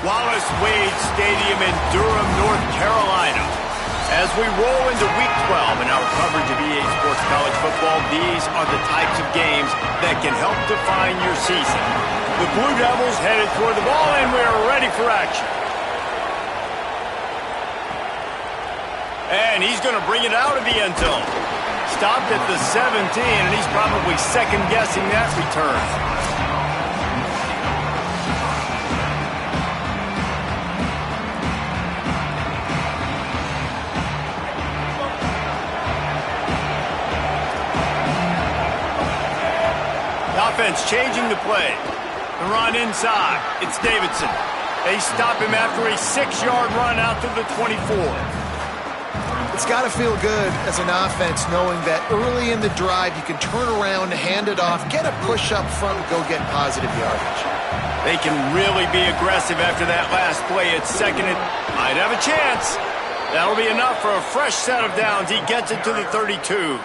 Wallace Wade Stadium in Durham, North Carolina. As we roll into Week 12 in our coverage of EA Sports College Football, these are the types of games that can help define your season. The Blue Devils headed toward the ball, and we're ready for action. And he's going to bring it out of the end zone. Stopped at the 17, and he's probably second-guessing that return. Offense changing the play. The run inside. It's Davidson. They stop him after a 6-yard run out to the 24. It's got to feel good as an offense knowing that early in the drive you can turn around, hand it off, get a push up front, and go get positive yardage. They can really be aggressive after that last play. It's second and might have a chance. That'll be enough for a fresh set of downs. He gets it to the 32.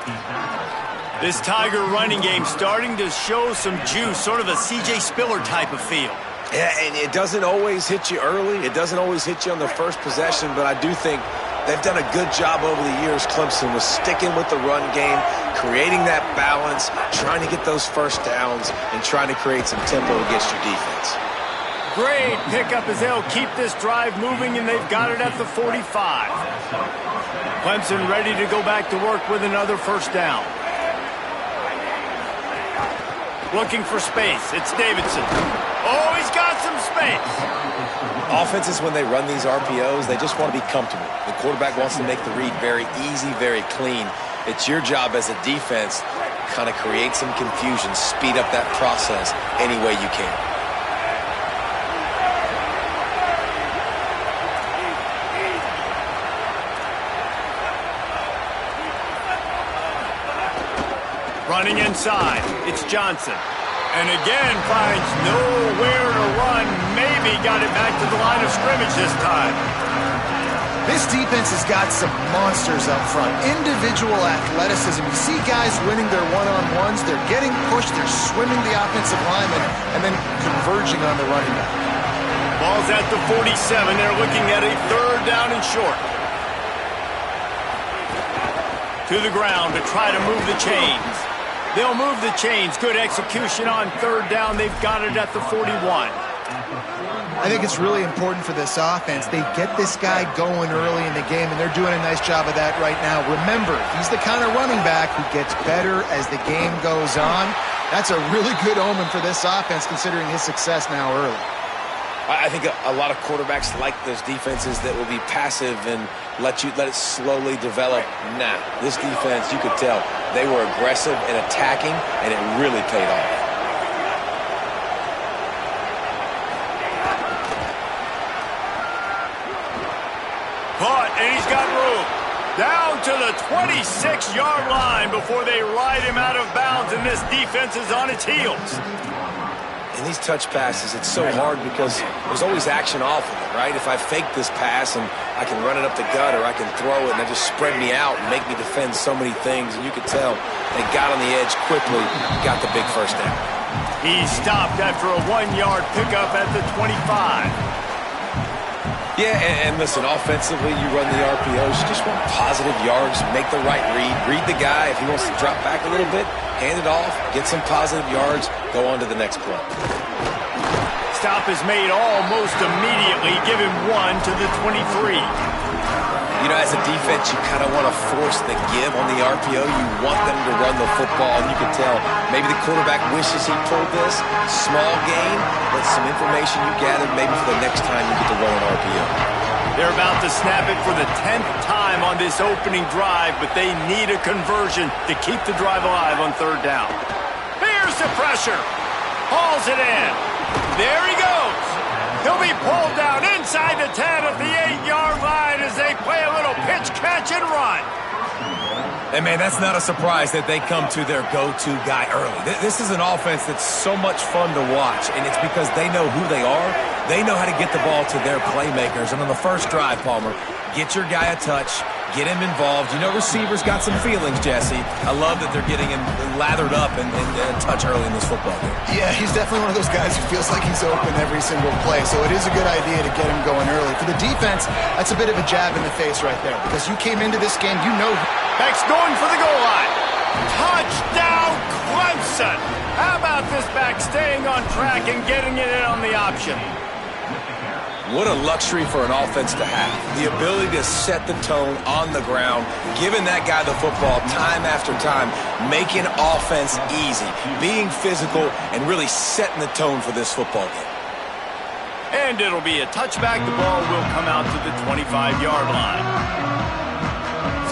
This Tiger running game starting to show some juice, sort of a C.J. Spiller type of feel. Yeah, and it doesn't always hit you early. It doesn't always hit you on the first possession, but I do think they've done a good job over the years, Clemson, with sticking with the run game, creating that balance, trying to get those first downs, and trying to create some tempo against your defense. Great pickup as they'll keep this drive moving, and they've got it at the 45. Clemson ready to go back to work with another first down. Looking for space. It's Davidson. Oh, he's got some space. Offenses, when they run these RPOs, they just want to be comfortable. The quarterback wants to make the read very easy, very clean. It's your job as a defense to kind of create some confusion, speed up that process any way you can. Running inside, it's Johnson. And again finds nowhere to run. Maybe got it back to the line of scrimmage this time. This defense has got some monsters up front. Individual athleticism. You see guys winning their one-on-ones. They're getting pushed. They're swimming the offensive lineman and then converging on the running back. Ball's at the 47. They're looking at a third down and short. To the ground to try to move the chains. They'll move the chains. Good execution on third down. They've got it at the 41. I think it's really important for this offense. They get this guy going early in the game, and they're doing a nice job of that right now. Remember, he's the kind of running back who gets better as the game goes on. That's a really good omen for this offense, considering his success now early. I think a lot of quarterbacks like those defenses that will be passive and let it slowly develop. Nah, this defense, you could tell, they were aggressive and attacking, and it really paid off. Caught, and he's got room. Down to the 26-yard line before they ride him out of bounds, and this defense is on its heels. In these touch passes, it's so hard because there's always action off of it, right? If I fake this pass and I can run it up the gut or I can throw it and they just spread me out and make me defend so many things, and you could tell they got on the edge quickly, got the big first down. He stopped after a 1-yard pickup at the 25. Yeah, and listen, offensively, you run the RPOs, you just want positive yards, make the right read the guy. If he wants to drop back a little bit, hand it off, get some positive yards, go on to the next play. Stop is made almost immediately. Give him 1 to the 23. You know, as a defense, you kind of want to force the give on the RPO. You want them to run the football, and you can tell maybe the quarterback wishes he pulled this. Small gain, but some information you gathered maybe for the next time you get to run an RPO. They're about to snap it for the 10th time on this opening drive, but they need a conversion to keep the drive alive on third down. Here's the pressure. Hauls it in. There he goes. He'll be pulled down inside the 10 at the 8-yard line as they play a little pitch, catch, and run. And, man, that's not a surprise that they come to their go-to guy early. This is an offense that's so much fun to watch, and it's because they know who they are. They know how to get the ball to their playmakers. And on the first drive, Palmer, get your guy a touch, Get him involved. You know receivers got some feelings, Jesse. I love that they're getting him lathered up and touch early in this football game. Yeah, he's definitely one of those guys who feels like he's open every single play, so it is a good idea to get him going early. For the defense, that's a bit of a jab in the face right there, because you came into this game, you know. Beck's going for the goal line. Touchdown, Clemson! How about this back staying on track and getting it in on the option? What a luxury for an offense to have. The ability to set the tone on the ground, giving that guy the football time after time, making offense easy, being physical, and really setting the tone for this football game. And it'll be a touchback. The ball will come out to the 25-yard line.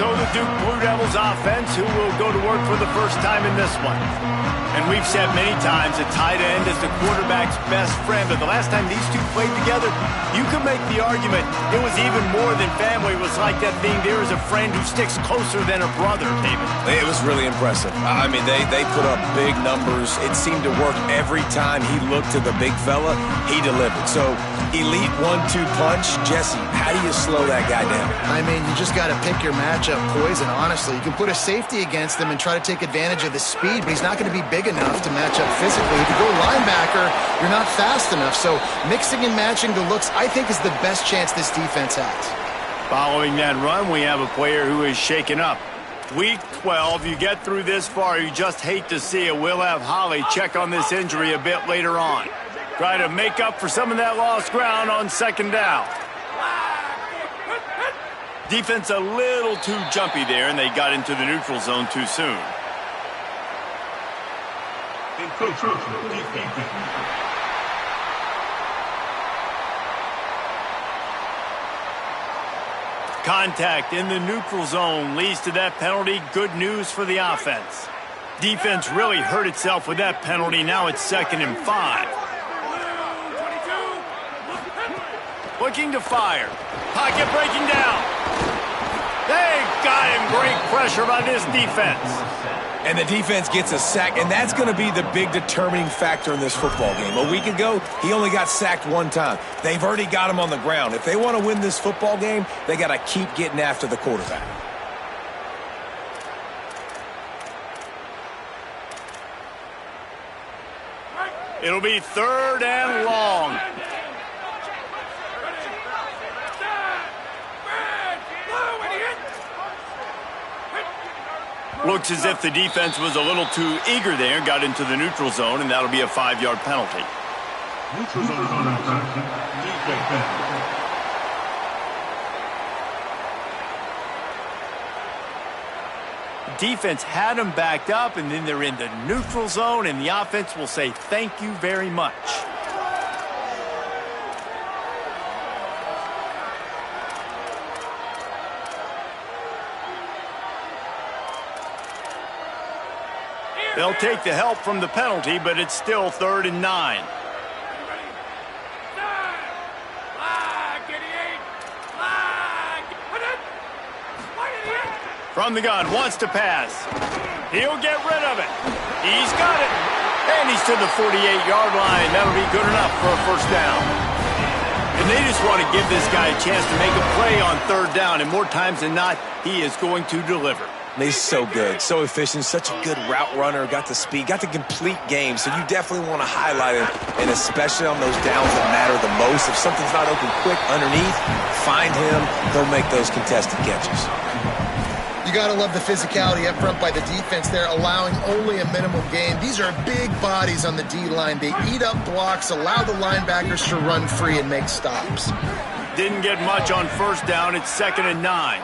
So the Duke Blue Devils offense, who will go to work for the first time in this one. And we've said many times a tight end is the quarterback's best friend, but the last time these two played together, you could make the argument it was even more than family. It was like that thing, there is a friend who sticks closer than a brother, David. It was really impressive. I mean, they put up big numbers. It seemed to work every time he looked to the big fella. He delivered. So, elite 1-2 punch. Jesse, how do you slow that guy down? I mean, you just got to pick your matchup poison, honestly. You can put a safety against him and try to take advantage of the speed, but he's not going to be big enough to match up physically. If you go linebacker, you're not fast enough. So mixing and matching the looks, I think, is the best chance this defense has. Following that run, we have a player who is shaken up. Week 12, you get through this far, you just hate to see it. We'll have Holly check on this injury a bit later on. Try to make up for some of that lost ground on second down. Defense a little too jumpy there, and they got into the neutral zone too soon. Contact in the neutral zone leads to that penalty. Good news for the offense. Defense really hurt itself with that penalty. Now it's 2nd and 5. Looking to fire. Pocket breaking down. They got him. Great pressure by this defense. And the defense gets a sack, and that's going to be the big determining factor in this football game. A week ago, he only got sacked one time. They've already got him on the ground. If they want to win this football game, they got to keep getting after the quarterback. It'll be 3rd and long. Looks as if the defense was a little too eager there, got into the neutral zone, and that'll be a 5-yard penalty. Neutral zone defense had them backed up, and then they're in the neutral zone, and the offense will say thank you very much. They'll take the help from the penalty, but it's still 3rd and 9. From the gun, wants to pass. He'll get rid of it. He's got it. And he's to the 48-yard line. That'll be good enough for a 1st down. And they just want to give this guy a chance to make a play on 3rd down. And more times than not, he is going to deliver. He's so good, so efficient, such a good route runner, got the speed, got the complete game, so you definitely want to highlight him, and especially on those downs that matter the most. If something's not open quick underneath, find him, they'll make those contested catches. You got to love the physicality up front by the defense there, allowing only a minimum gain. These are big bodies on the D-line. They eat up blocks, allow the linebackers to run free and make stops. Didn't get much on 1st down. It's 2nd and 9.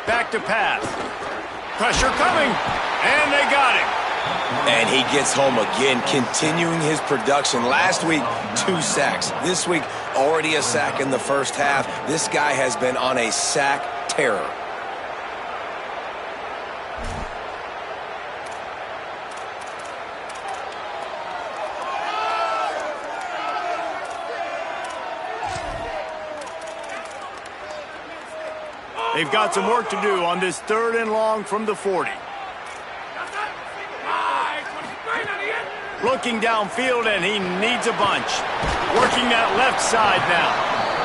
Back to pass. Pressure coming, and they got him. And he gets home again, continuing his production. Last week, 2 sacks. This week, already a sack in the 1st half. This guy has been on a sack terror. They've got some work to do on this 3rd and long from the 40. Looking downfield, and he needs a bunch. Working that left side now.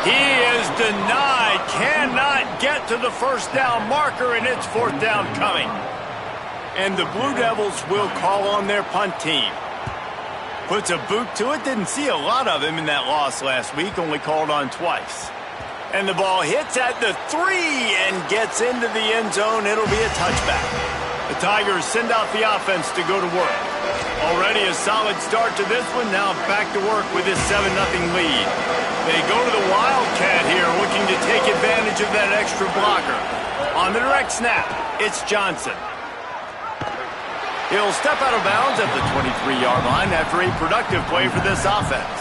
He is denied. Cannot get to the first down marker, and it's fourth down coming. And the Blue Devils will call on their punt team. Puts a boot to it. Didn't see a lot of him in that loss last week. Only called on twice. And the ball hits at the 3 and gets into the end zone. It'll be a touchback. The Tigers send out the offense to go to work. Already a solid start to this one. Now back to work with this 7-0 lead. They go to the Wildcat here, looking to take advantage of that extra blocker. On the direct snap, it's Johnson. He'll step out of bounds at the 23-yard line after a productive play for this offense.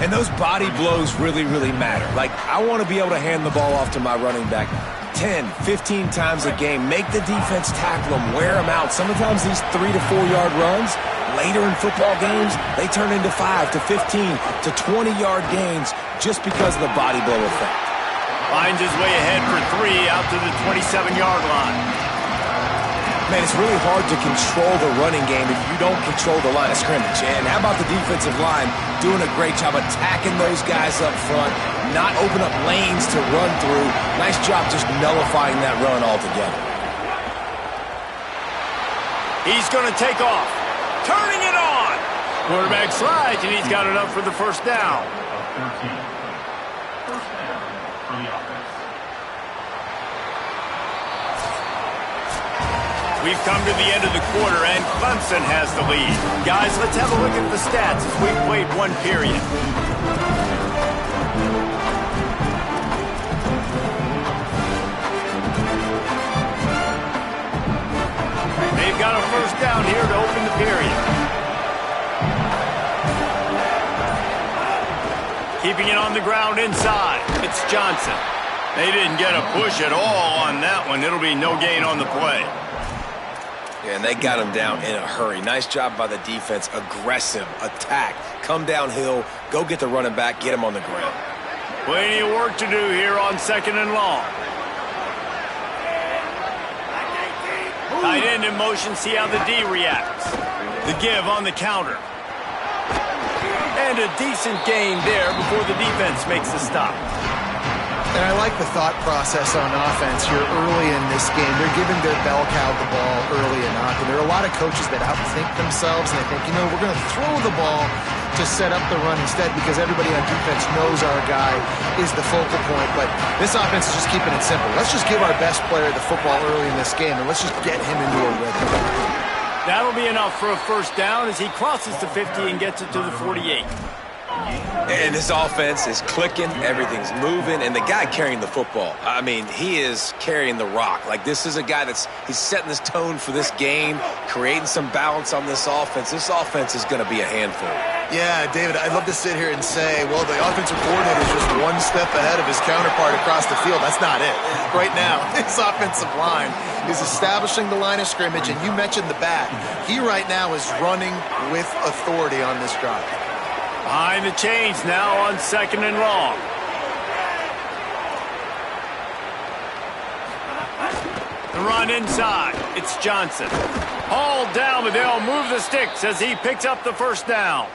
And those body blows really, really matter. Like, I want to be able to hand the ball off to my running back 10, 15 times a game. Make the defense tackle them, wear them out. Sometimes these 3 to 4 yard runs, later in football games, they turn into 5 to 15 to 20-yard gains just because of the body blow effect. Finds his way ahead for 3 out to the 27-yard line. Man, it's really hard to control the running game if you don't control the line of scrimmage. And how about the defensive line doing a great job attacking those guys up front, not open up lanes to run through. Nice job just nullifying that run altogether. He's going to take off. Turning it on. Quarterback slides, and he's got it up for the first down. We've come to the end of the quarter, and Clemson has the lead. Guys, let's have a look at the stats as we've played one period. They've got a first down here to open the period. Keeping it on the ground inside. It's Johnson. They didn't get a push at all on that one. It'll be no gain on the play. Yeah, and they got him down in a hurry. Nice job by the defense. Aggressive, attack, come downhill, go get the running back, get him on the ground. Plenty of work to do here on 2nd and long. Tight end in motion, see how the D reacts. The give on the counter. And a decent gain there before the defense makes the stop. And I like the thought process on offense here early in this game. They're giving their bell cow the ball early and often. There are a lot of coaches that outthink themselves, and they think, you know, we're going to throw the ball to set up the run instead because everybody on defense knows our guy is the focal point. But this offense is just keeping it simple. Let's just give our best player the football early in this game, and let's just get him into a rhythm. That'll be enough for a first down as he crosses the 50 and gets it to the 48. And this offense is clicking, everything's moving, and the guy carrying the football, I mean, he is carrying the rock. Like, this is a guy he's setting this tone for this game, creating some balance on this offense. This offense is going to be a handful. Yeah, David, I'd love to sit here and say, well, the offensive coordinator is just one step ahead of his counterpart across the field. That's not it. Right now, his offensive line is establishing the line of scrimmage, and you mentioned the back. He right now is running with authority on this drive. Behind the chains now on 2nd and long. The run inside. It's Johnson. Hauled down, but they'll move the sticks as he picks up the first down.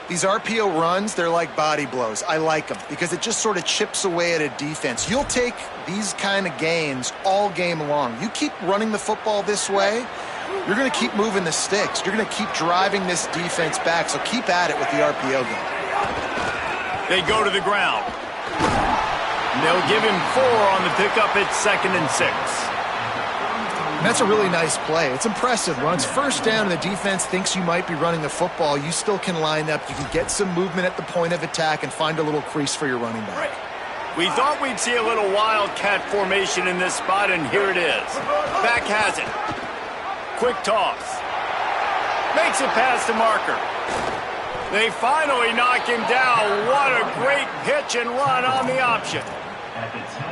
These RPO runs, they're like body blows. I like them because it just sort of chips away at a defense. You'll take these kind of gains all game long. You keep running the football this way, you're going to keep moving the sticks. You're going to keep driving this defense back, so keep at it with the RPO game. They go to the ground. They'll give him 4 on the pickup. It's 2nd and 6. And that's a really nice play. It's impressive. Runs first down, and the defense thinks you might be running the football. You still can line up. You can get some movement at the point of attack and find a little crease for your running back. We thought we'd see a little wildcat formation in this spot, and here it is. Back has it. Quick toss. Makes it past the marker. They finally knock him down. What a great pitch and run on the option.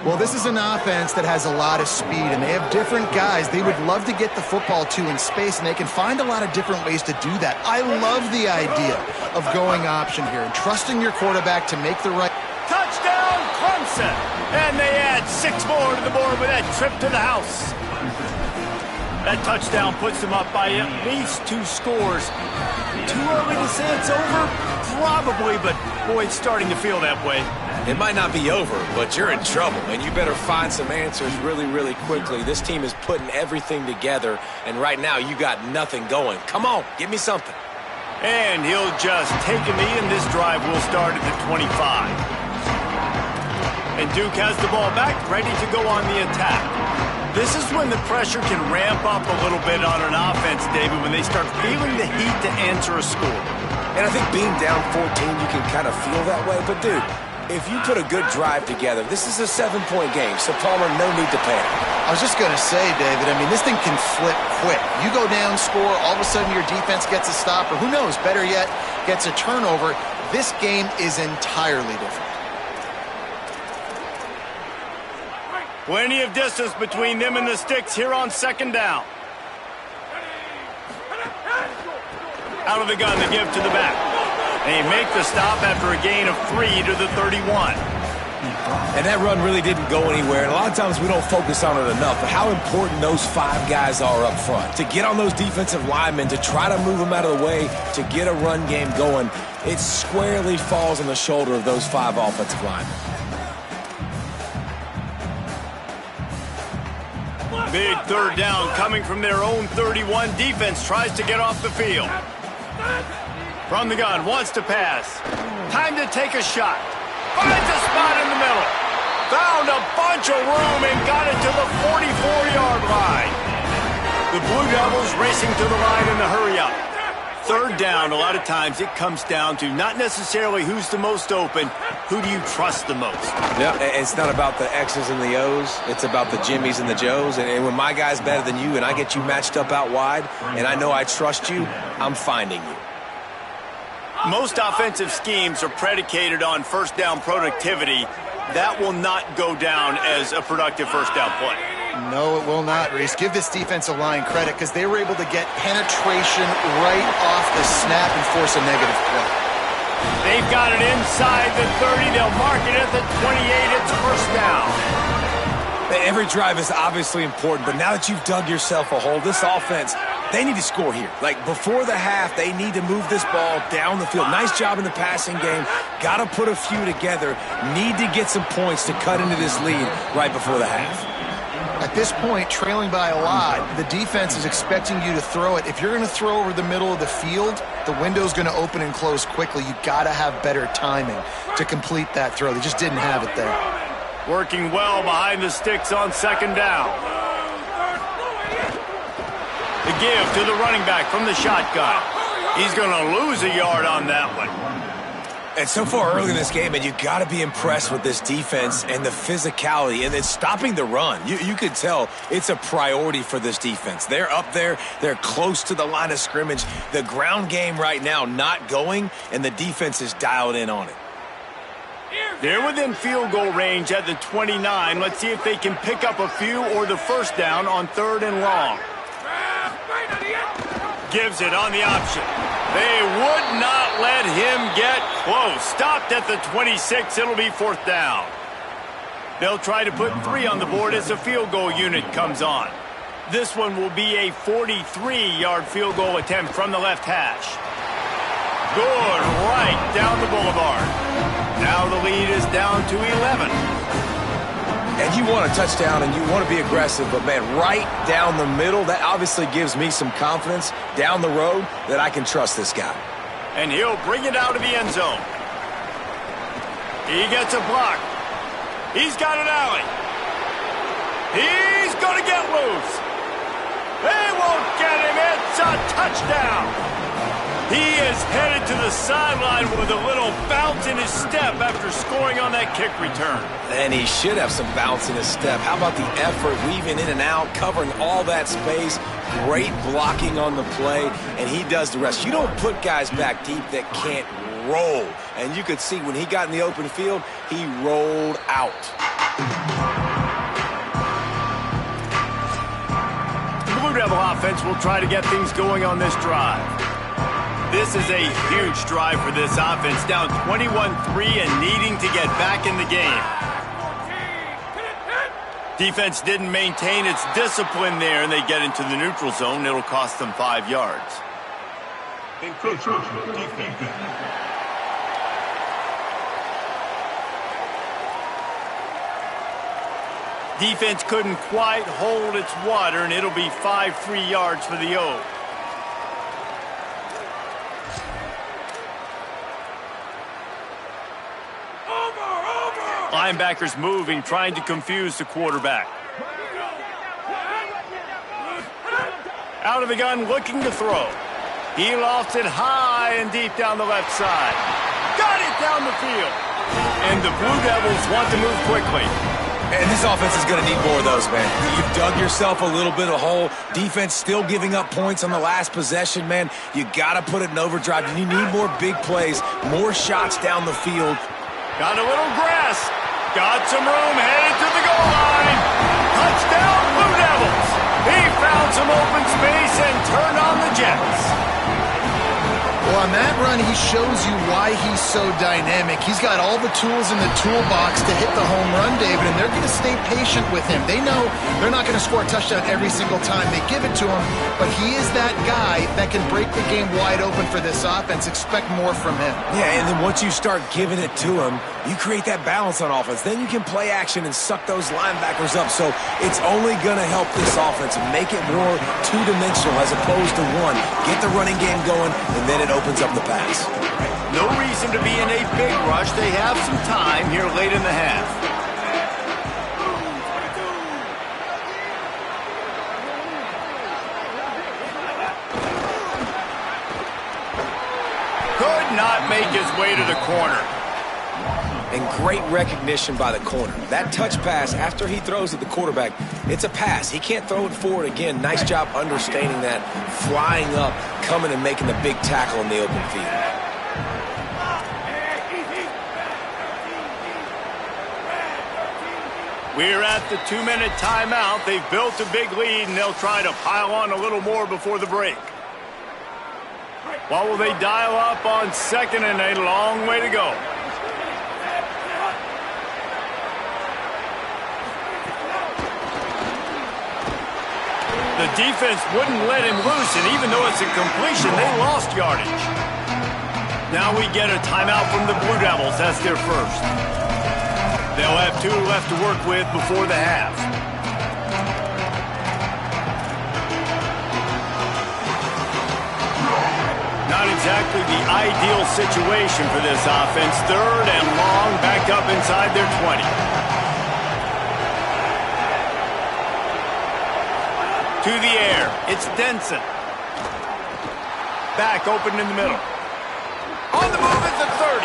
Well, this is an offense that has a lot of speed, and they have different guys they would love to get the football to in space, and they can find a lot of different ways to do that. I love the idea of going option here and trusting your quarterback to make the right. Touchdown, Clemson! And they add 6 more to the board with that trip to the house. That touchdown puts them up by at least 2 scores. Too early to say it's over? Probably, but Boy, it's starting to feel that way. It might not be over, but you're in trouble, and you better find some answers really, really quickly. This team is putting everything together, and right now you got nothing going. Come on, give me something. And he'll just take a knee, and this drive will start at the 25. And Duke has the ball back, ready to go on the attack. This is when the pressure can ramp up a little bit on an offense, David, when they start feeling the heat to answer a score. And I think being down 14, you can kind of feel that way. But, dude, if you put a good drive together, this is a 7-point game. So, Palmer, no need to panic. I was just going to say, David, I mean, this thing can flip quick. You go down, score, all of a sudden your defense gets a stop, or who knows, better yet, gets a turnover. This game is entirely different. Plenty of distance between them and the sticks here on second down. Out of the gun, they give to the back. They make the stop after a gain of 3 to the 31. And that run really didn't go anywhere. And a lot of times we don't focus on it enough. But how important those 5 guys are up front. To get on those defensive linemen, to try to move them out of the way, to get a run game going, it squarely falls on the shoulder of those 5 offensive linemen. Big third down coming from their own 31. Defense tries to get off the field. From the gun, wants to pass. Time to take a shot. Finds a spot in the middle. Found a bunch of room and got it to the 44-yard line. The Blue Devils racing to the line in the hurry-up. Third down, a lot of times it comes down to not necessarily who's the most open, who do you trust the most? Yeah, it's not about the X's and the O's. It's about the Jimmys and the Joes. And when my guy's better than you and I get you matched up out wide and I know I trust you, I'm finding you. Most offensive schemes are predicated on first down productivity. That will not go down as a productive first down play. No, it will not, Reese. Give this defensive line credit because they were able to get penetration right off the snap and force a negative play. They've got it inside the 30. They'll mark it at the 28. It's first down. Every drive is obviously important, but now that you've dug yourself a hole, this offense, they need to score here. Like, before the half, they need to move this ball down the field. Nice job in the passing game. Got to put a few together. Need to get some points to cut into this lead right before the half. At this point, trailing by a lot, the defense is expecting you to throw it. If you're going to throw over the middle of the field, the window's going to open and close quickly. You've got to have better timing to complete that throw. They just didn't have it there. Working well behind the sticks on second down. The give to the running back from the shotgun. He's going to lose a yard on that one. And so far early in this game, and you got to be impressed with this defense and the physicality and then stopping the run. You could tell it's a priority for this defense. They're up there. They're close to the line of scrimmage. The ground game right now not going, and the defense is dialed in on it. They're within field goal range at the 29. Let's see if they can pick up a few or the first down on third and long. Gives it on the option. They would not let him get close. Stopped at the 26. It'll be fourth down. They'll try to put 3 on the board as the field goal unit comes on. This one will be a 43-yard field goal attempt from the left hash. Good right down the boulevard. Now the lead is down to 11. And you want a touchdown and you want to be aggressive, but, man, right down the middle, that obviously gives me some confidence down the road that I can trust this guy. And he'll bring it out of the end zone. He gets a block. He's got an alley. He's going to get loose. They won't get him. It's a touchdown. He is headed to the sideline with a little bounce in his step after scoring on that kick return. And he should have some bounce in his step. How about the effort, weaving in and out, covering all that space, great blocking on the play, and he does the rest. You don't put guys back deep that can't roll. And you could see when he got in the open field, he rolled out. The Blue Devil offense will try to get things going on this drive. This is a huge drive for this offense, down 21-3 and needing to get back in the game. Defense didn't maintain its discipline there, and they get into the neutral zone. It'll cost them 5 yards. Defense couldn't quite hold its water, and it'll be 5 free yards for the O. Linebackers moving, trying to confuse the quarterback. Out of the gun, looking to throw. He lofts it high and deep down the left side. Got it down the field. And the Blue Devils want to move quickly. And this offense is going to need more of those, man. You've dug yourself a little bit of hole. Defense still giving up points on the last possession, man. You got to put it in overdrive. You need more big plays, more shots down the field. Got a little grass. Got some room, headed to the goal line. Touchdown, Blue Devils. He found some open space and turned on the Jets. Well, on that run, he shows you why he's so dynamic. He's got all the tools in the toolbox to hit the home run, David, and they're going to stay patient with him. They know they're not going to score a touchdown every single time they give it to him, but he is that guy that can break the game wide open for this offense. Expect more from him. Yeah, and then once you start giving it to him, you create that balance on offense. Then you can play action and suck those linebackers up. So it's only going to help this offense make it more two-dimensional as opposed to one. Get the running game going, and then it opens up the pass. No reason to be in a big rush. They have some time here late in the half. Could not make his way to the corner. And great recognition by the corner. That touch pass after he throws at the quarterback, it's a pass. He can't throw it forward again. Nice job understanding that, flying up, coming and making the big tackle in the open field. We're at the 2-minute timeout. They've built a big lead, and they'll try to pile on a little more before the break. What will they dial up on second and a long way to go? The defense wouldn't let him loose, and even though it's a completion, they lost yardage. Now we get a timeout from the Blue Devils. That's their first. They'll have 2 left to work with before the half. Not exactly the ideal situation for this offense. 3rd and long, back up inside their 20. To the air, it's Denson. Back open in the middle. On the move at the 30.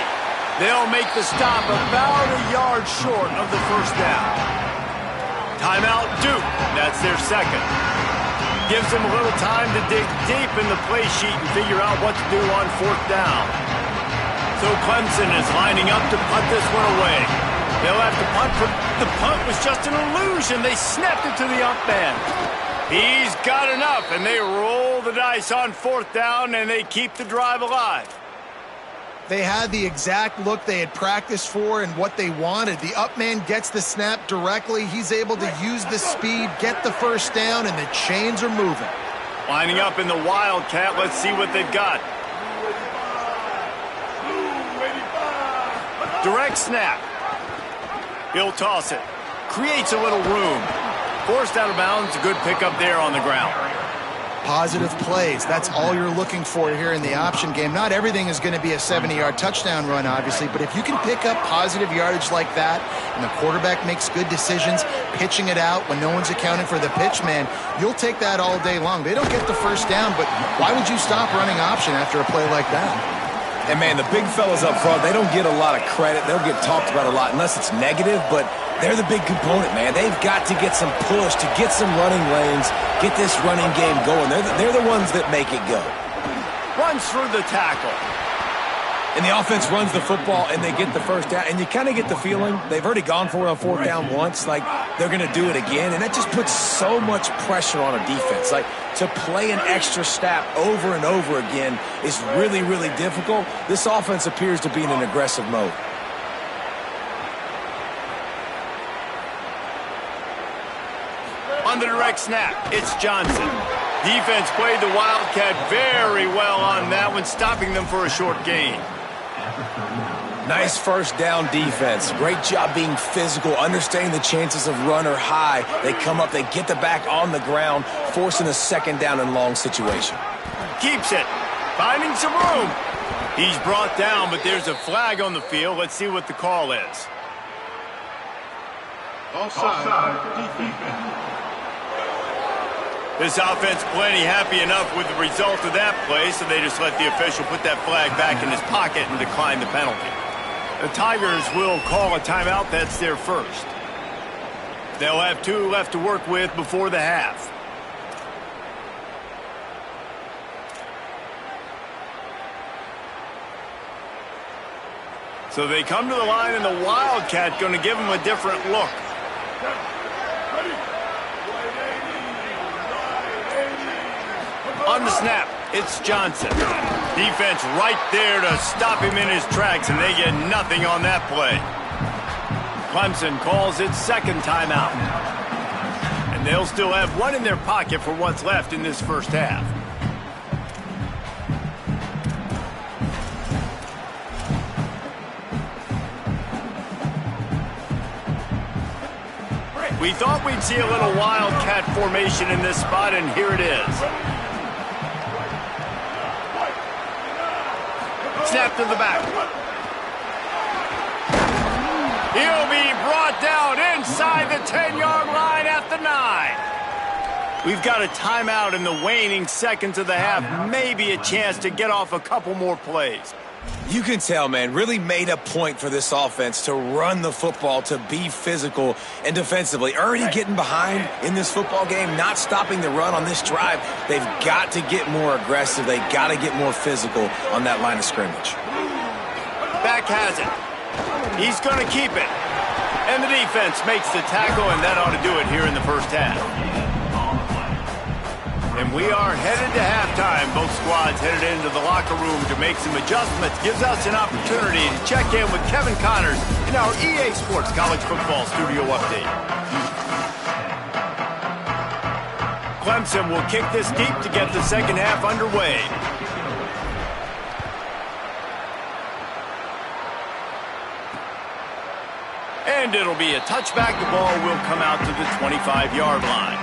They'll make the stop about a yard short of the first down. Timeout, Duke. That's their second. Gives them a little time to dig deep in the play sheet and figure out what to do on 4th down. So Clemson is lining up to punt this one away. They'll have to punt. The punt was just an illusion. They snapped it to the up man. He's got enough, and they roll the dice on 4th down, and they keep the drive alive. They had the exact look they had practiced for and what they wanted. The up man gets the snap directly. He's able to use the speed, get the first down, and the chains are moving. Lining up in the Wildcat. Let's see what they've got. Direct snap. He'll toss it. Creates a little room. Forced out of bounds, a good pickup there on the ground. Positive plays, that's all you're looking for here in the option game. Not everything is going to be a 70-yard touchdown run, obviously, but if you can pick up positive yardage like that and the quarterback makes good decisions, pitching it out when no one's accounting for the pitch, man, you'll take that all day long. They don't get the first down, but why would you stop running option after a play like that? And, man, the big fellas up front, they don't get a lot of credit. They'll get talked about a lot unless it's negative, but they're the big component, man. They've got to get some push, to get some running lanes, get this running game going. They're the ones that make it go. Runs through the tackle. And the offense runs the football, and they get the first down. And you kind of get the feeling they've already gone for it on 4th down once. Like, they're going to do it again. And that just puts so much pressure on a defense. Like, to play an extra snap over and over again is really, really difficult. This offense appears to be in an aggressive mode. On the direct snap, it's Johnson. Defense played the Wildcat very well on that one, stopping them for a short gain. Nice first down defense. Great job being physical, understanding the chances of run are high. They come up, they get the back on the ground, forcing a second down and long situation. Keeps it. Finding some room. He's brought down, but there's a flag on the field. Let's see what the call is. This offense plenty happy enough with the result of that play, so they just let the official put that flag back in his pocket and decline the penalty. The Tigers will call a timeout. That's their first. They'll have 2 left to work with before the half. So they come to the line, and the Wildcat going to give them a different look. On the snap, it's Johnson. Defense right there to stop him in his tracks, and they get nothing on that play. Clemson calls its second timeout. And they'll still have 1 in their pocket for what's left in this first half. We thought we'd see a little Wildcat formation in this spot, and here it is. Snap to the back. He'll be brought down inside the 10-yard line at the 9. We've got a timeout in the waning seconds of the half. Maybe a chance to get off a couple more plays. You can tell, man, really made a point for this offense to run the football, to be physical and defensively. Already getting behind in this football game, not stopping the run on this drive. They've got to get more aggressive. They've got to get more physical on that line of scrimmage. Back has it. He's going to keep it. And the defense makes the tackle, and that ought to do it here in the first half. And we are headed to halftime. Both squads headed into the locker room to make some adjustments. Gives us an opportunity to check in with Kevin Connors in our EA Sports College Football Studio Update. Clemson will kick this deep to get the second half underway. And it'll be a touchback. The ball will come out to the 25-yard line.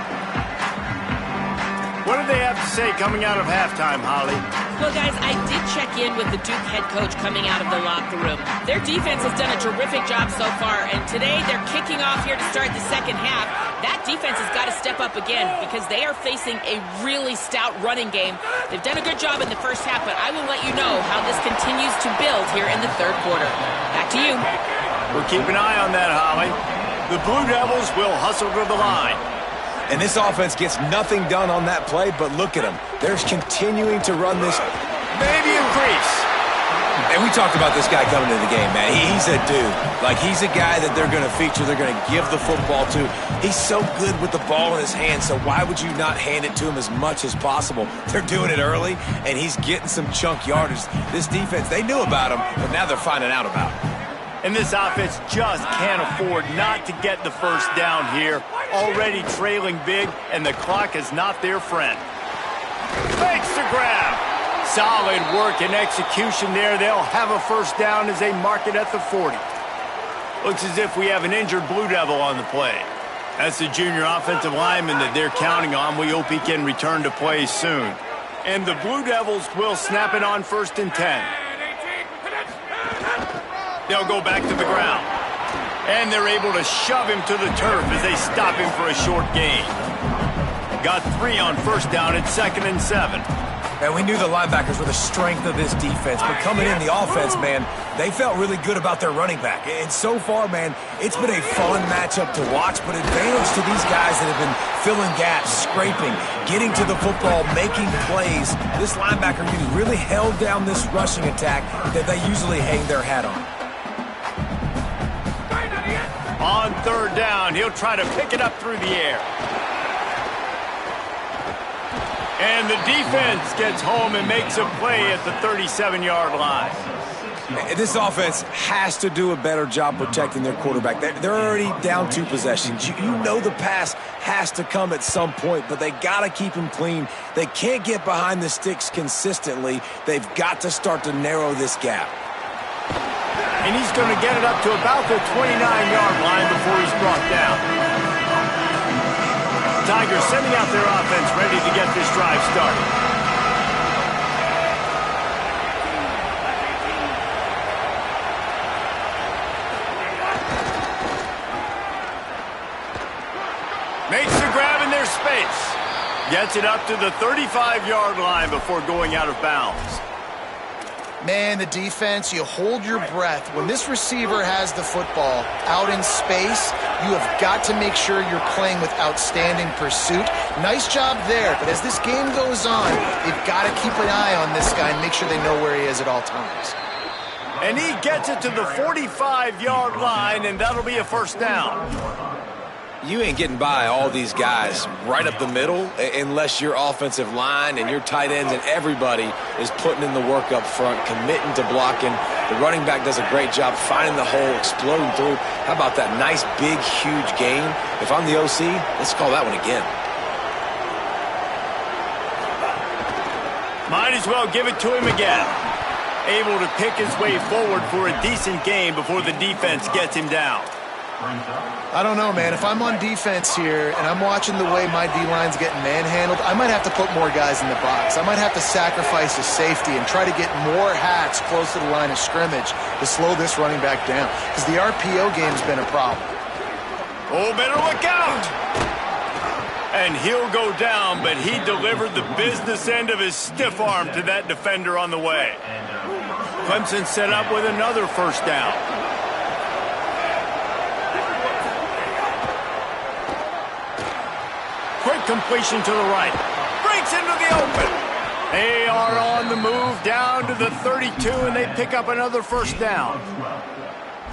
What do they have to say coming out of halftime, Holly? Well, guys, I did check in with the Duke head coach coming out of the locker room. Their defense has done a terrific job so far, and today they're kicking off here to start the second half. That defense has got to step up again because they are facing a really stout running game. They've done a good job in the first half, but I will let you know how this continues to build here in the third quarter. Back to you. We'll keep an eye on that, Holly. The Blue Devils will hustle to the line. And this offense gets nothing done on that play, but look at them. They're continuing to run this. Maybe increase. And we talked about this guy coming into the game, man. He's a dude. Like, he's a guy that they're going to feature, they're going to give the football to. He's so good with the ball in his hand, so why would you not hand it to him as much as possible? They're doing it early, and he's getting some chunk yardage. This defense, they knew about him, but now they're finding out about him. And this offense just can't afford not to get the first down here. Already trailing big, and the clock is not their friend. Fakes the grab. Solid work and execution there. They'll have a first down as they mark it at the 40. Looks as if we have an injured Blue Devil on the play. That's the junior offensive lineman that they're counting on. We hope he can return to play soon. And the Blue Devils will snap it on 1st and 10. They'll go back to the ground. And they're able to shove him to the turf as they stop him for a short gain. Got 3 on first down at 2nd and 7. And we knew the linebackers were the strength of this defense, but coming in the offense, man, they felt really good about their running back. And so far, man, it's been a fun matchup to watch, but advantage to these guys that have been filling gaps, scraping, getting to the football, making plays. This linebacker unit really held down this rushing attack that they usually hang their hat on. On 3rd down, he'll try to pick it up through the air. And the defense gets home and makes a play at the 37-yard line. This offense has to do a better job protecting their quarterback. They're already down 2 possessions. You know the pass has to come at some point, but they got to keep him clean. They can't get behind the sticks consistently. They've got to start to narrow this gap. And he's going to get it up to about the 29-yard line before he's brought down. Tigers sending out their offense ready to get this drive started. Makes the grab in their space. Gets it up to the 35-yard line before going out of bounds. Man, the defense, you hold your breath. When this receiver has the football out in space, you have got to make sure you're playing with outstanding pursuit. Nice job there, but as this game goes on, they've got to keep an eye on this guy and make sure they know where he is at all times. And he gets it to the 45-yard line, and that'll be a first down. You ain't getting by all these guys right up the middle unless your offensive line and your tight ends and everybody is putting in the work up front, committing to blocking. The running back does a great job finding the hole, exploding through. How about that nice, big, huge gain? If I'm the OC, let's call that one again. Might as well give it to him again. Able to pick his way forward for a decent game before the defense gets him down. I don't know, man. If I'm on defense here and I'm watching the way my D-line's getting manhandled, I might have to put more guys in the box. I might have to sacrifice a safety and try to get more hats close to the line of scrimmage to slow this running back down, because the RPO game's been a problem. Oh, better look out! And he'll go down, but he delivered the business end of his stiff arm to that defender on the way. Clemson set up with another first down. Quick completion to the right. Breaks into the open. They are on the move down to the 32, and they pick up another first down.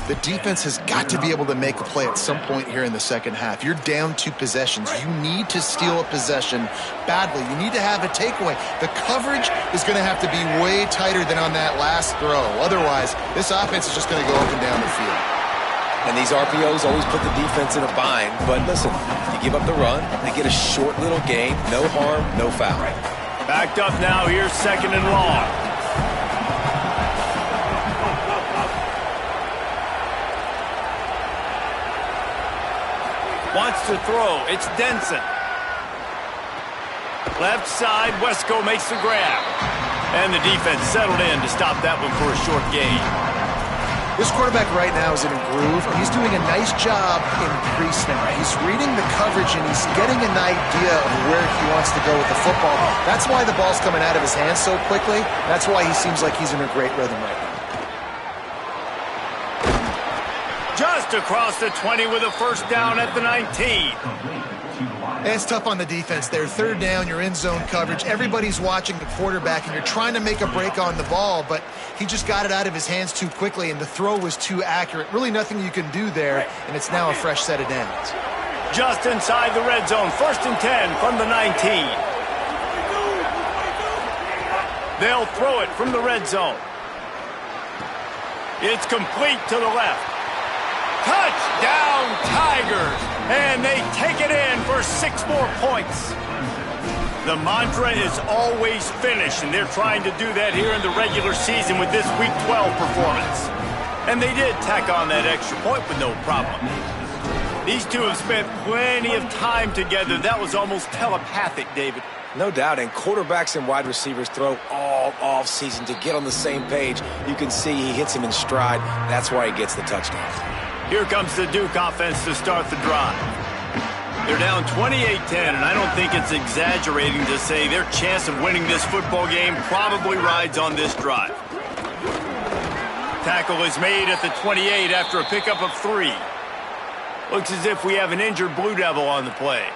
The defense has got to be able to make a play at some point here in the second half. You're down 2 possessions. You need to steal a possession badly. You need to have a takeaway. The coverage is going to have to be way tighter than on that last throw. Otherwise, this offense is just going to go up and down the field. And these RPOs always put the defense in a bind. But listen, you give up the run, they get a short little gain. No harm, no foul. Backed up now, here's second and long. Wants to throw, it's Denson. Left side, Wesco makes the grab. And the defense settled in to stop that one for a short gain. This quarterback right now is in a groove. He's doing a nice job in pre-snap. He's reading the coverage, and he's getting an idea of where he wants to go with the football. That's why the ball's coming out of his hands so quickly. That's why he seems like he's in a great rhythm right now. Just across the 20 with a first down at the 19. It's tough on the defense there. Third down, you're in zone coverage. Everybody's watching the quarterback, and you're trying to make a break on the ball, but he just got it out of his hands too quickly, and the throw was too accurate. Really nothing you can do there, and it's now a fresh set of downs. Just inside the red zone, 1st and 10 from the 19. They'll throw it from the red zone. It's complete to the left. Touchdown, Tigers! And they take it in for 6 more points. The mantra is always finish, and they're trying to do that here in the regular season with this Week 12 performance. And they did tack on that extra point with no problem. These two have spent plenty of time together. That was almost telepathic, David. No doubt, and quarterbacks and wide receivers throw all off-season to get on the same page. You can see he hits him in stride. That's why he gets the touchdown. Here comes the Duke offense to start the drive. They're down 28-10, and I don't think it's exaggerating to say their chance of winning this football game probably rides on this drive. Tackle is made at the 28 after a pickup of 3. Looks as if we have an injured Blue Devil on the play.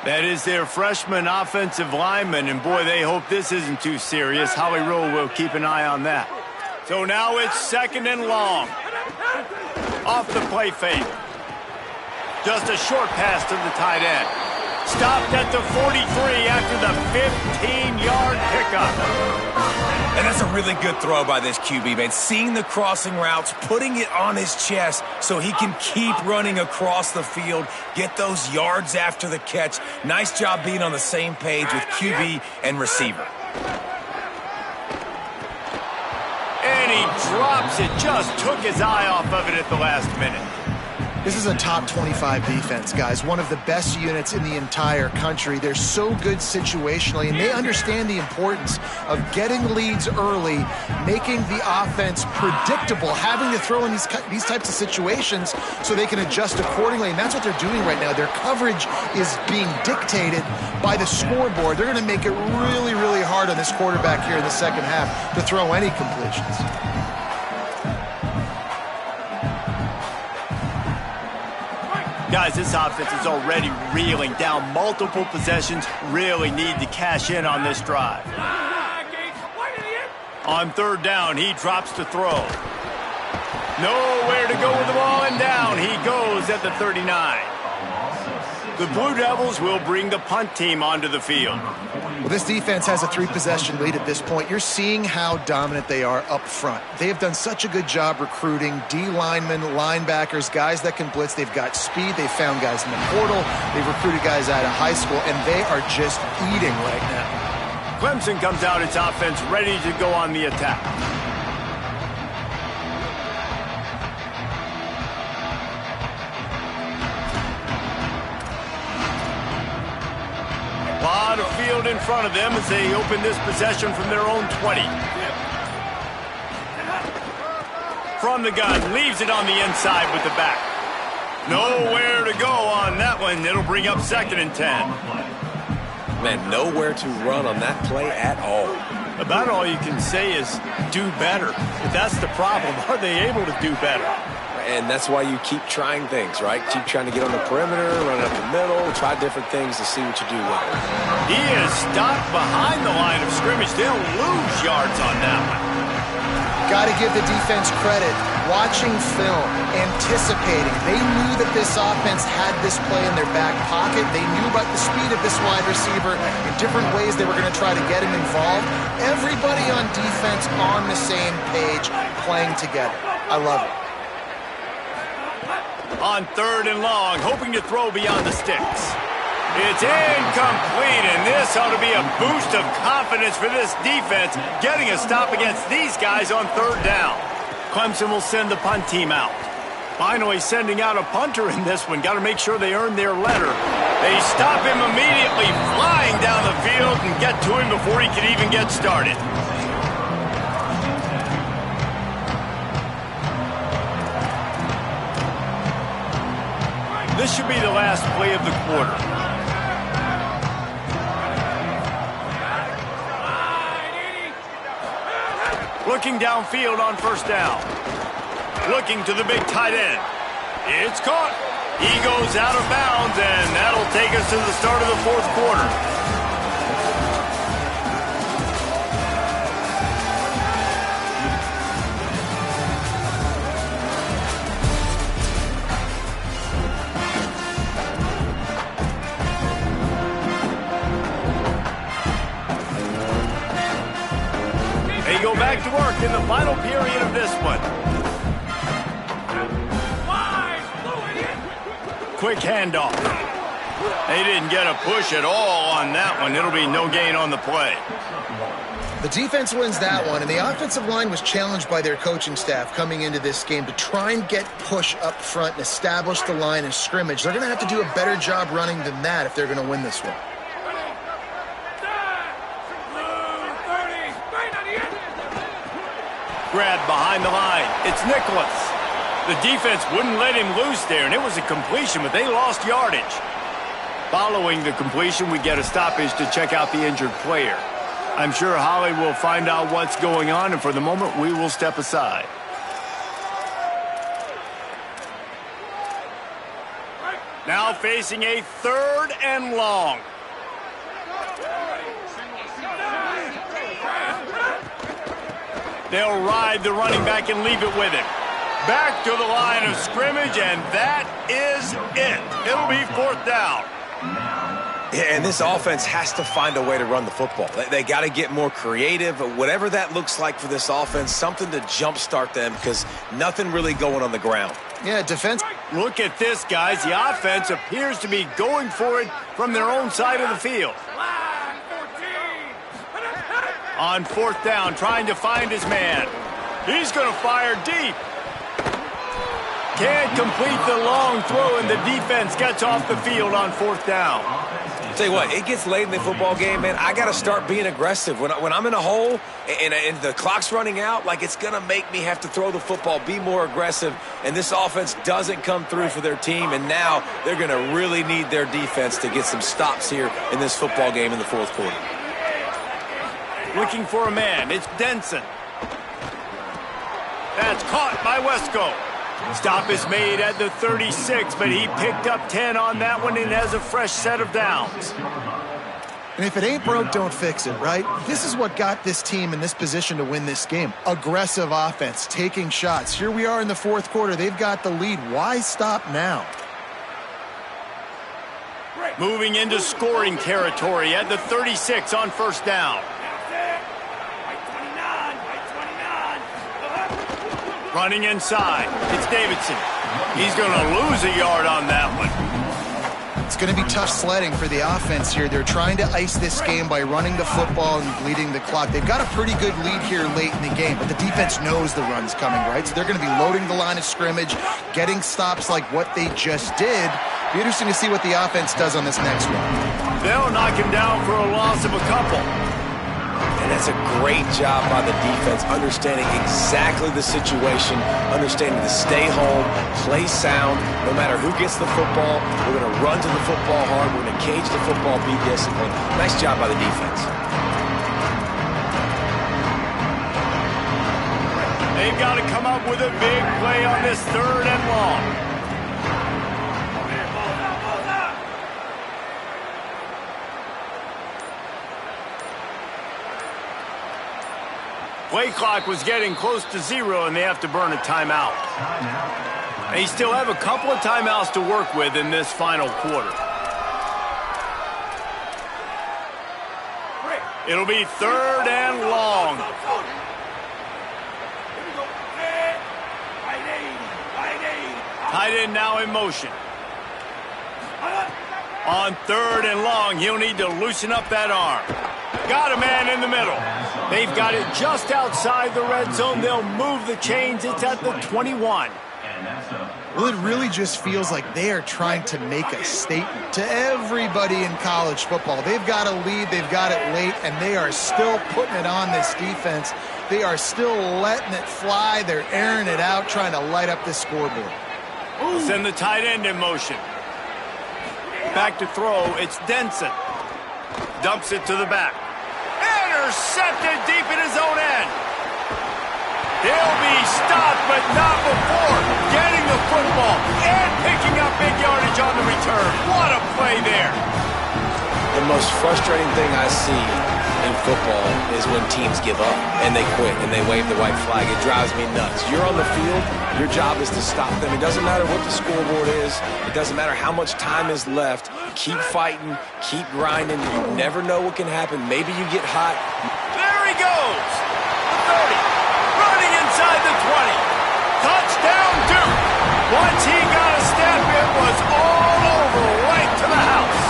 That is their freshman offensive lineman, and boy, they hope this isn't too serious. Howie Rowe will keep an eye on that. So now it's 2nd and long. Off the play fake. Just a short pass to the tight end. Stopped at the 43 after the 15-yard pickup. And that's a really good throw by this QB, man. Seeing the crossing routes, putting it on his chest so he can keep running across the field, get those yards after the catch. Nice job being on the same page with QB and receiver. And he drops it. Just took his eye off of it at the last minute. This is a top 25 defense, guys. One of the best units in the entire country. They're so good situationally, and they understand the importance of getting leads early, making the offense predictable, having to throw in these types of situations so they can adjust accordingly, and that's what they're doing right now. Their coverage is being dictated by the scoreboard. They're going to make it really, really hard on this quarterback here in the second half to throw any completions. Guys, this offense is already reeling down multiple possessions. Really need to cash in on this drive. On third down, he drops to throw. Nowhere to go with the ball, and down he goes at the 39. The Blue Devils will bring the punt team onto the field. Well, this defense has a 3-possession lead at this point. You're seeing how dominant they are up front. They have done such a good job recruiting D linemen, linebackers, guys that can blitz. They've got speed. They've found guys in the portal. They've recruited guys out of high school, and they are just eating right now. Clemson comes out its offense ready to go on the attack. A lot of field in front of them as they open this possession from their own 20. From the gun, leaves it on the inside with the back. Nowhere to go on that one. It'll bring up 2nd and 10. Man, nowhere to run on that play at all. About all you can say is do better. But that's the problem. Are they able to do better? And that's why you keep trying things, right? Keep trying to get on the perimeter, run up the middle, try different things to see what you do well. He is stopped behind the line of scrimmage. They'll lose yards on that one. Got to give the defense credit. Watching film, anticipating. They knew that this offense had this play in their back pocket. They knew about the speed of this wide receiver in different ways they were going to try to get him involved. Everybody on defense on the same page, playing together. I love it. On 3rd and long, hoping to throw beyond the sticks. It's incomplete, and this ought to be a boost of confidence for this defense, getting a stop against these guys on 3rd down. Clemson will send the punt team out. Finally sending out a punter in this one. Got to make sure they earn their letter. They stop him immediately, flying down the field and get to him before he can even get started. This should be the last play of the quarter. Looking downfield on 1st down. Looking to the big tight end. It's caught. He goes out of bounds, and that'll take us to the start of the 4th quarter. They go back to work in the final period of this one. Quick handoff. They didn't get a push at all on that one. It'll be no gain on the play. The defense wins that one, and the offensive line was challenged by their coaching staff coming into this game to try and get push up front and establish the line of scrimmage. They're going to have to do a better job running than that if they're going to win this one. Grab behind the line. It's Nicholas. The defense wouldn't let him loose there, and it was a completion, but they lost yardage. Following the completion, we get a stoppage to check out the injured player. I'm sure Holly will find out what's going on, and for the moment, we will step aside. Now facing a 3rd and long. They'll ride the running back and leave it with him. Back to the line of scrimmage, and that is it. It'll be 4th down. Yeah, and this offense has to find a way to run the football. They got to get more creative, whatever that looks like for this offense, something to jumpstart them because nothing really going on the ground. Yeah, defense. Look at this, guys. The offense appears to be going for it from their own side of the field. On 4th down, trying to find his man. He's going to fire deep. Can't complete the long throw, and the defense gets off the field on 4th down. Tell you what, it gets late in the football game, man. I got to start being aggressive. When I'm in a hole and the clock's running out, like, it's going to make me have to throw the football, be more aggressive, and this offense doesn't come through for their team, and now they're going to really need their defense to get some stops here in this football game in the 4th quarter. Looking for a man. It's Denson. That's caught by Wesco. Stop is made at the 36, but he picked up 10 on that one and has a fresh set of downs. And if it ain't broke, don't fix it, right? This is what got this team in this position to win this game. Aggressive offense, taking shots. Here we are in the 4th quarter. They've got the lead. Why stop now? Moving into scoring territory at the 36 on 1st down. Running inside. It's Davidson. He's going to lose a yard on that one. It's going to be tough sledding for the offense here. They're trying to ice this game by running the football and bleeding the clock. They've got a pretty good lead here late in the game, but the defense knows the run's coming, right? So they're going to be loading the line of scrimmage, getting stops like what they just did. Be interesting to see what the offense does on this next one. They'll knock him down for a loss of a couple. And that's a great job by the defense, understanding exactly the situation, understanding to stay home, play sound, no matter who gets the football. We're going to run to the football hard. We're going to cage the football, be disciplined. Nice job by the defense. They've got to come up with a big play on this 3rd and long. Play clock was getting close to 0, and they have to burn a timeout. They still have a couple of timeouts to work with in this final quarter. It'll be 3rd and long. Tight end now in motion. On 3rd and long, he'll need to loosen up that arm. Got a man in the middle. They've got it just outside the red zone. They'll move the chains. It's at the 21. Well, it really just feels like they are trying to make a statement to everybody in college football. They've got a lead, they've got it late, and they are still putting it on this defense. They are still letting it fly. They're airing it out, trying to light up this scoreboard. Send the tight end in motion. Back to throw. It's Denson. Dumps it to the back. Intercepted deep in his own end. He'll be stopped, but not before getting the football and picking up big yardage on the return. What a play there. The most frustrating thing I see in football is when teams give up and they quit and they wave the white flag. It drives me nuts. You're on the field. Your job is to stop them. It doesn't matter what the scoreboard is. It doesn't matter how much time is left. Keep fighting. Keep grinding. You never know what can happen. Maybe you get hot. There he goes. The 30. Running inside the 20. Touchdown, Duke. Once he got a step, it was all over right to the house.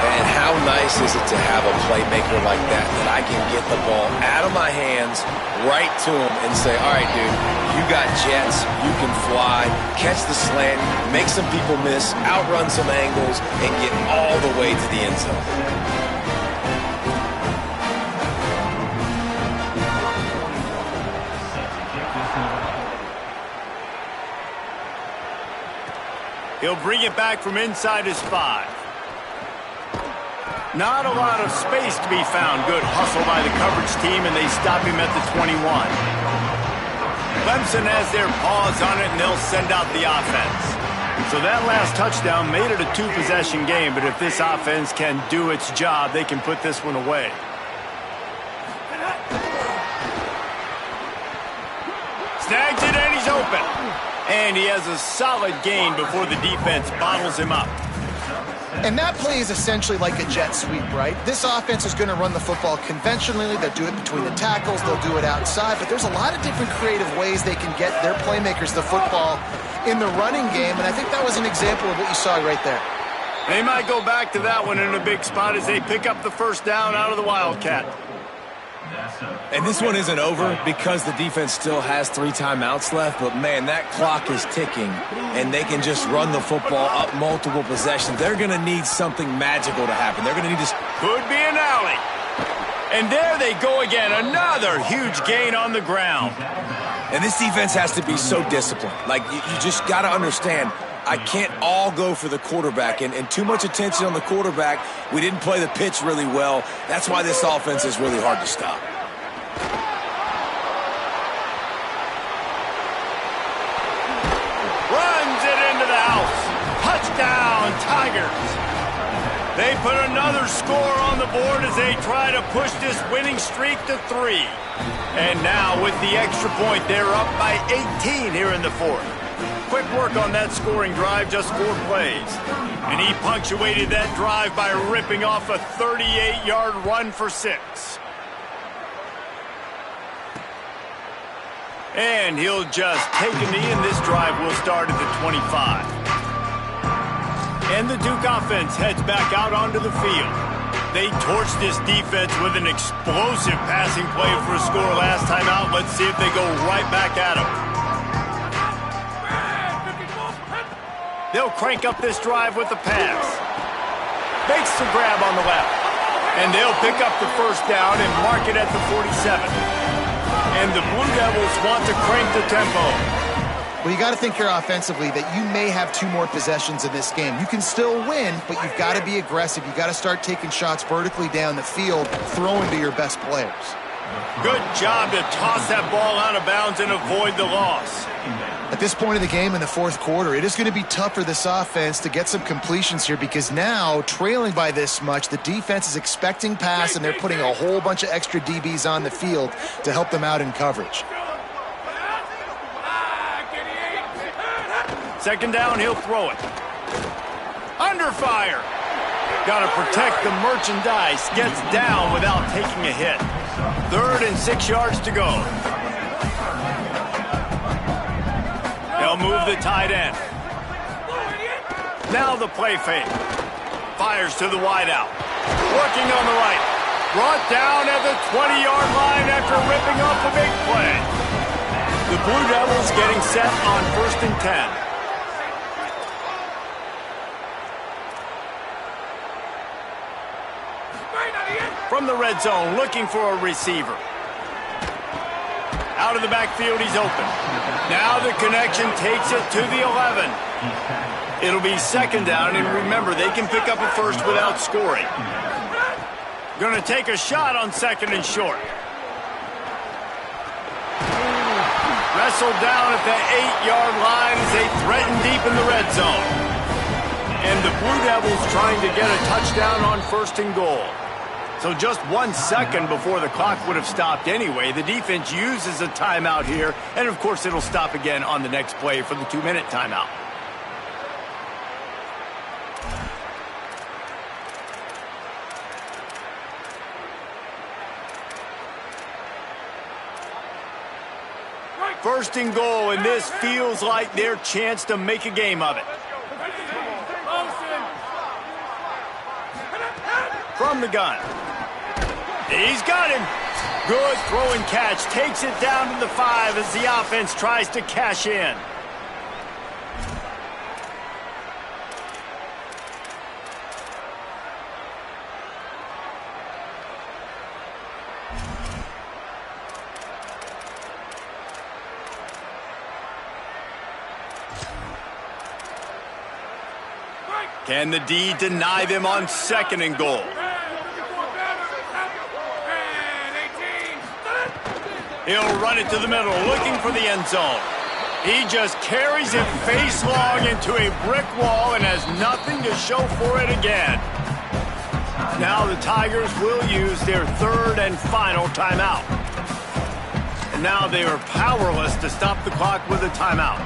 And how nice is it to have a playmaker like that I can get the ball out of my hands, right to him, and say, all right, dude, you got jets, you can fly, catch the slant, make some people miss, outrun some angles, and get all the way to the end zone. He'll bring it back from inside his 5. Not a lot of space to be found. Good hustle by the coverage team, and they stop him at the 21. Clemson has their paws on it, and they'll send out the offense. So that last touchdown made it a 2-possession game, but if this offense can do its job, they can put this one away. Snags it, and he's open. And he has a solid gain before the defense bottles him up. And that play is essentially like a jet sweep, right? This offense is going to run the football conventionally. They'll do it between the tackles. They'll do it outside. But there's a lot of different creative ways they can get their playmakers the football in the running game. And I think that was an example of what you saw right there. They might go back to that one in a big spot as they pick up the 1st down out of the Wildcat. And this one isn't over because the defense still has 3 timeouts left, but man, that clock is ticking, and they can just run the football up multiple possessions. They're going to need something magical to happen. They're going to need to... Could be an alley. And there they go again, another huge gain on the ground. And this defense has to be so disciplined. Like, you just got to understand, I can't all go for the quarterback, and too much attention on the quarterback. We didn't play the pitch really well. That's why this offense is really hard to stop. Runs it into the house. Touchdown, Tigers. They put another score on the board as they try to push this winning streak to 3. And now with the extra point, they're up by 18 here in the 4th. Quick work on that scoring drive, just 4 plays. And he punctuated that drive by ripping off a 38-yard run for 6. And he'll just take a knee, and this drive will start at the 25. And the Duke offense heads back out onto the field. They torched this defense with an explosive passing play for a score last time out. Let's see if they go right back at them. They'll crank up this drive with the pass. Makes the grab on the left. And they'll pick up the first down and mark it at the 47. And the Blue Devils want to crank the tempo. Well, you got to think here offensively that you may have 2 more possessions in this game. You can still win, but you've got to be aggressive. You've got to start taking shots vertically down the field, throwing to your best players. Good job to toss that ball out of bounds and avoid the loss. At this point of the game in the 4th quarter, it is going to be tough for this offense to get some completions here because now, trailing by this much, the defense is expecting pass, and they're putting a whole bunch of extra DBs on the field to help them out in coverage. Second down, he'll throw it. Under fire. Got to protect the merchandise. Gets down without taking a hit. 3rd and 6 yards to go. They'll move the tight end. Now the play fake. Fires to the wideout. Working on the right. Brought down at the 20-yard line after ripping off a big play. The Blue Devils getting set on 1st and 10. From the red zone, looking for a receiver. Out of the backfield, he's open. Now the connection takes it to the 11. It'll be 2nd down, and remember, they can pick up a first without scoring. Going to take a shot on 2nd and short. Wrestled down at the 8-yard line as they threaten deep in the red zone. And the Blue Devils trying to get a touchdown on 1st and goal. So just 1 second before the clock would have stopped anyway. The defense uses a timeout here, and of course it'll stop again on the next play for the 2-minute timeout. First and goal, and this feels like their chance to make a game of it. From the gun. He's got him. Good throw and catch. Takes it down to the 5 as the offense tries to cash in. Can the D deny them on 2nd and goal? He'll run it to the middle, looking for the end zone. He just carries it face long into a brick wall and has nothing to show for it again. Now the Tigers will use their 3rd and final timeout. And now they are powerless to stop the clock with a timeout.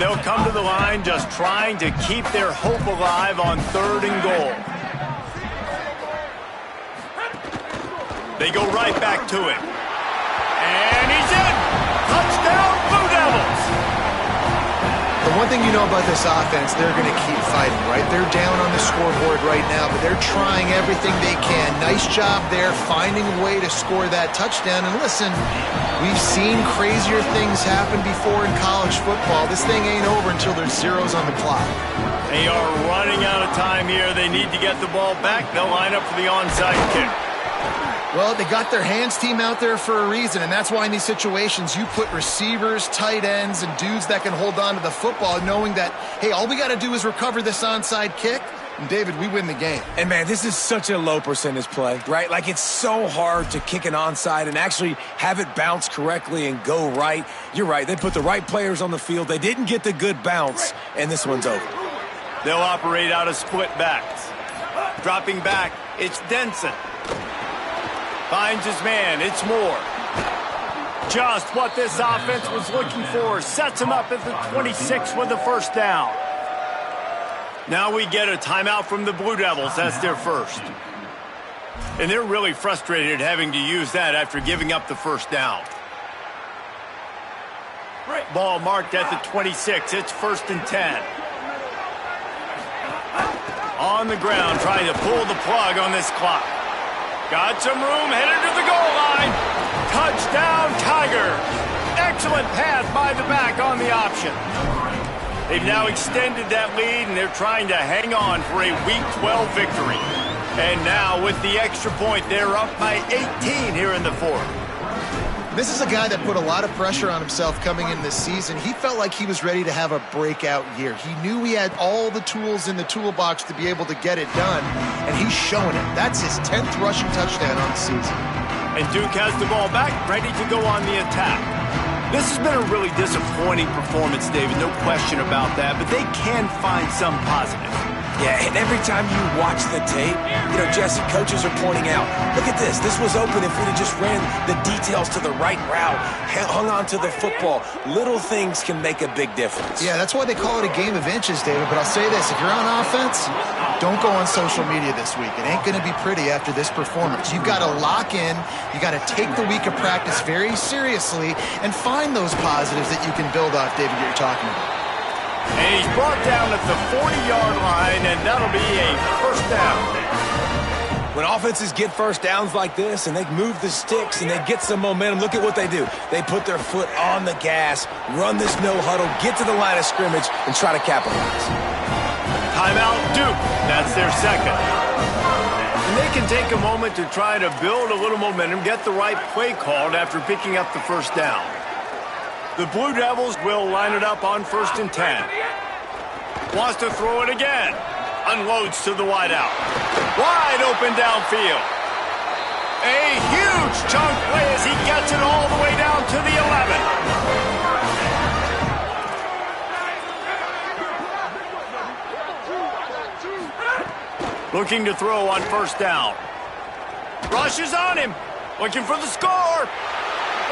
They'll come to the line just trying to keep their hope alive on 3rd and goal. They go right back to him. And he's in! Touchdown, Blue Devils! The one thing you know about this offense, they're going to keep fighting, right? They're down on the scoreboard right now, but they're trying everything they can. Nice job there, finding a way to score that touchdown. And listen, we've seen crazier things happen before in college football. This thing ain't over until there's zeros on the clock. They are running out of time here. They need to get the ball back. They'll line up for the onside kick. Well, they got their hands team out there for a reason, and that's why in these situations you put receivers, tight ends, and dudes that can hold on to the football, knowing that, hey, all we got to do is recover this onside kick, and David, we win the game. And, man, this is such a low percentage play, right? Like, it's so hard to kick an onside and actually have it bounce correctly and go right. You're right. They put the right players on the field. They didn't get the good bounce, and this one's over. They'll operate out of split backs. Dropping back, it's Denson. Finds his man, it's Moore. Just what this offense was looking for. Sets him up at the 26 with the first down. Now we get a timeout from the Blue Devils. That's their first. And they're really frustrated having to use that after giving up the first down. Ball marked at the 26. It's 1st and 10. On the ground, trying to pull the plug on this clock. Got some room, headed to the goal line. Touchdown, Tigers. Excellent pass by the back on the option. They've now extended that lead, and they're trying to hang on for a Week 12 victory. And now, with the extra point, they're up by 18 here in the fourth. This is a guy that put a lot of pressure on himself coming in this season. He felt like he was ready to have a breakout year. He knew he had all the tools in the toolbox to be able to get it done, and he's showing it. That's his 10th rushing touchdown on the season. And Duke has the ball back, ready to go on the attack. This has been a really disappointing performance, David, no question about that, but they can find some positive. Yeah, and every time you watch the tape, Jesse, coaches are pointing out, look at this. This was open if we'd have just ran the details to the right route, hung on to the football. Little things can make a big difference. Yeah, that's why they call it a game of inches, David. But I'll say this, if you're on offense, don't go on social media this week. It ain't going to be pretty after this performance. You've got to lock in. You got to take the week of practice very seriously and find those positives that you can build off, David, that you're talking about. And he's brought down at the 40-yard line, and that'll be a first down. When offenses get first downs like this and they move the sticks and they get some momentum, look at what they do. They put their foot on the gas, run this no-huddle, get to the line of scrimmage, and try to capitalize. Timeout, Duke. That's their second. And they can take a moment to try to build a little momentum, get the right play called after picking up the first down. The Blue Devils will line it up on 1st and 10. Wants to throw it again. Unloads to the wideout. Wide open downfield. A huge chunk play as he gets it all the way down to the 11. Looking to throw on first down. Rush is on him. Looking for the score.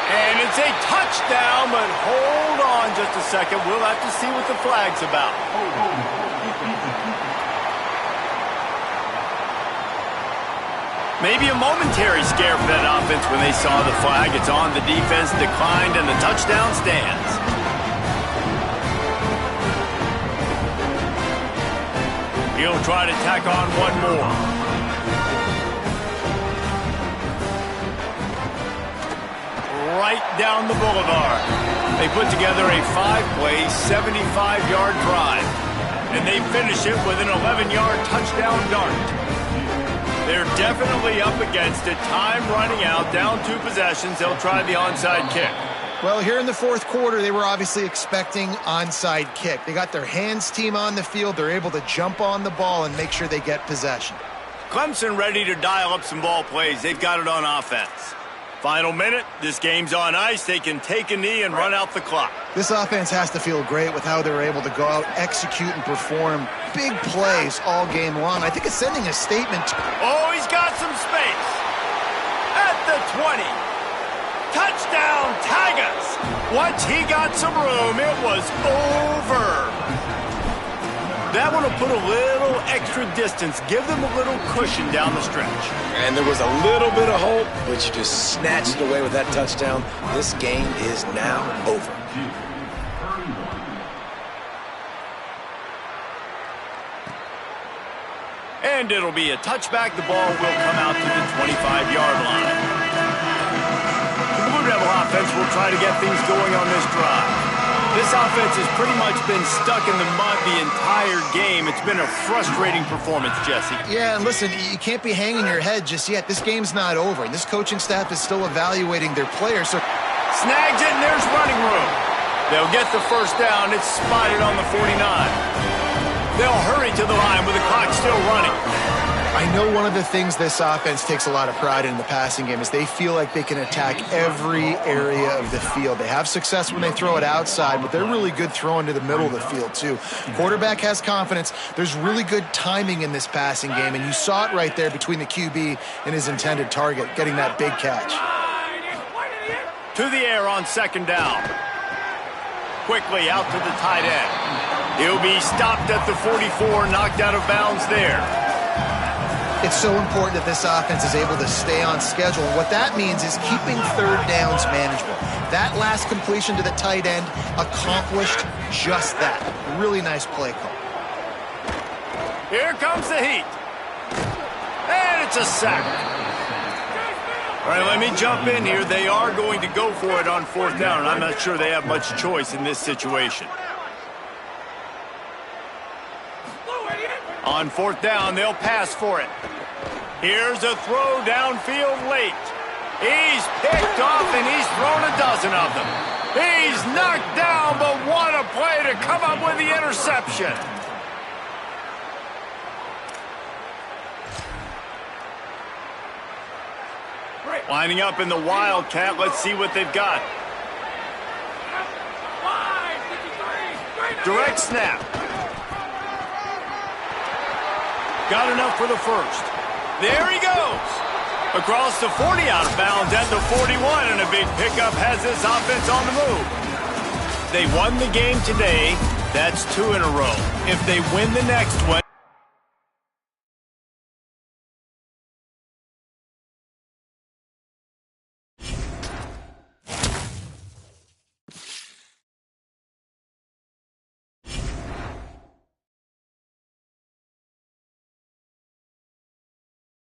And it's a touchdown, but hold on just a second. We'll have to see what the flag's about. Maybe a momentary scare for that offense when they saw the flag. It's on, the defense declined, and the touchdown stands. He'll try to tack on one more. Right down the boulevard. They put together a 5-play, 75-yard drive. And they finish it with an 11-yard touchdown dart. They're definitely up against it. Time running out, down 2 possessions. They'll try the onside kick. Well, here in the fourth quarter, they were obviously expecting onside kick. They got their hands team on the field. They're able to jump on the ball and make sure they get possession. Clemson ready to dial up some ball plays. They've got it on offense. Final minute, this game's on ice. They can take a knee and run out the clock. This offense has to feel great with how they're able to go out, execute, and perform big plays all game long. I think it's sending a statement. Oh, he's got some space. At the 20. Touchdown, Tigers. Once he got some room, it was over. That one will put a little extra distance, give them a little cushion down the stretch. And there was a little bit of hope, but you just snatched it away with that touchdown. This game is now over. And it'll be a touchback. The ball will come out to the 25-yard line. The Blue Devil offense will try to get things going on this drive. This offense has pretty much been stuck in the mud the entire game. It's been a frustrating performance, Jesse. Yeah, and listen, you can't be hanging your head just yet. This game's not over, and this coaching staff is still evaluating their players. So snags it, and there's running room. They'll get the first down. It's spotted on the 49. They'll hurry to the line with the clock still running. I know one of the things this offense takes a lot of pride in the passing game is they feel like they can attack every area of the field. They have success when they throw it outside, but they're really good throwing to the middle of the field too. Quarterback has confidence. There's really good timing in this passing game, and you saw it right there between the QB and his intended target, getting that big catch. To the air on second down. Quickly out to the tight end. He'll be stopped at the 44, knocked out of bounds there. It's so important that this offense is able to stay on schedule. And what that means is keeping third downs manageable. That last completion to the tight end accomplished just that. Really nice play call. Here comes the heat. And it's a sack. All right, let me jump in here. They are going to go for it on fourth down, and I'm not sure they have much choice in this situation. On fourth down, they'll pass for it. Here's a throw downfield late. He's picked off, and he's thrown a dozen of them. He's knocked down, but what a play to come up with the interception. Lining up in the Wildcat. Let's see what they've got. Direct snap. Got enough for the first. There he goes. Across the 40, out of bounds at the 41, and a big pickup has this offense on the move. They won the game today. That's 2 in a row. If they win the next one,